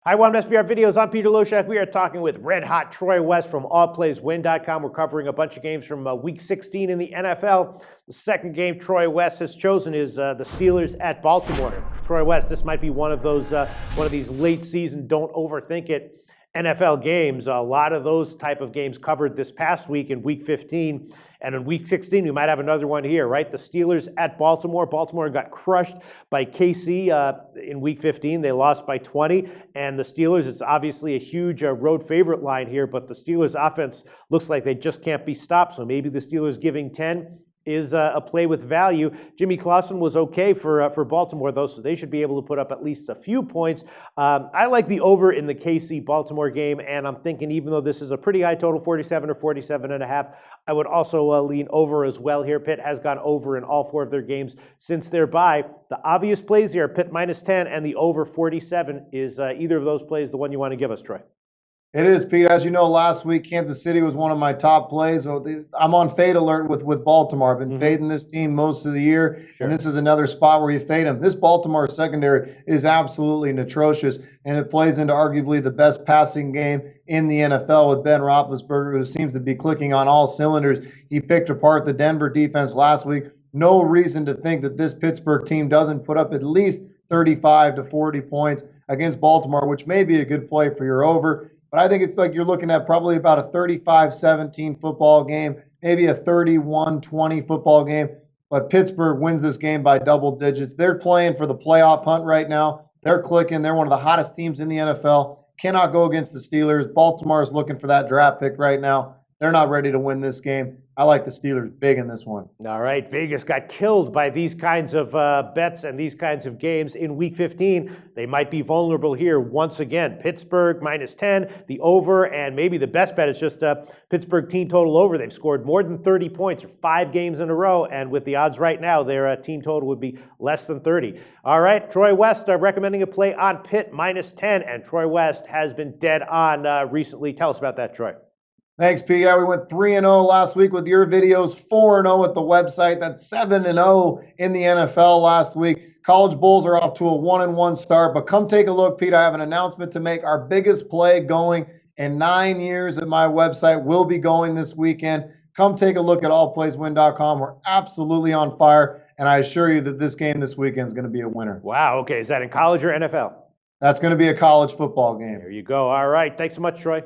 Hi, welcome to SBR Videos. I'm Peter Loshak. We are talking with Red Hot Troy West from allplayswin.com. We're covering a bunch of games from Week 16 in the NFL. The second game Troy West has chosen is the Steelers at Baltimore. Troy West, this might be one of these late season, don't overthink it NFL games. A lot of those type of games covered this past week in Week 15. And in Week 16, we might have another one here, right? The Steelers at Baltimore. Baltimore got crushed by KC in Week 15. They lost by 20. And the Steelers, it's obviously a huge road favorite line here, but the Steelers offense looks like they just can't be stopped. So maybe the Steelers giving 10 is a play with value. Jimmy Clausen was okay for Baltimore, though, so they should be able to put up at least a few points. I like the over in the KC-Baltimore game, and I'm thinking even though this is a pretty high total, 47 or 47.5, I would also lean over as well here. Pitt has gone over in all four of their games since their bye. The obvious plays here, Pitt minus 10 and the over 47. Is either of those plays the one you want to give us, Troy? It is, Pete. As you know, last week, Kansas City was one of my top plays. So I'm on fade alert with Baltimore. I've been fading this team most of the year, and this is another spot where you fade them. This Baltimore secondary is absolutely atrocious, and it plays into arguably the best passing game in the NFL with Ben Roethlisberger, who seems to be clicking on all cylinders. He picked apart the Denver defense last week. No reason to think that this Pittsburgh team doesn't put up at least 35 to 40 points against Baltimore, which may be a good play for your over. But I think it's like you're looking at probably about a 35-17 football game, maybe a 31-20 football game. But Pittsburgh wins this game by double digits. They're playing for the playoff hunt right now. They're clicking. They're one of the hottest teams in the NFL. Cannot go against the Steelers. Baltimore is looking for that draft pick right now. They're not ready to win this game. I like the Steelers big in this one. All right, Vegas got killed by these kinds of bets and these kinds of games in Week 15. They might be vulnerable here once again. Pittsburgh minus 10, the over, and maybe the best bet is just Pittsburgh team total over. They've scored more than 30 points for 5 games in a row, and with the odds right now, their team total would be less than 30. All right, Troy West recommending a play on Pitt minus 10, and Troy West has been dead on recently. Tell us about that, Troy. Thanks, P. Yeah, we went 3-0 last week with your videos, 4-0 at the website. That's 7-0 in the NFL last week. College Bulls are off to a 1-1 start, but come take a look, Pete. I have an announcement to make. Our biggest play going in 9 years at my website will be going this weekend. Come take a look at allplayswin.com. We're absolutely on fire, and I assure you that this game this weekend is going to be a winner. Wow, okay. Is that in college or NFL? That's going to be a college football game. There you go. All right. Thanks so much, Troy.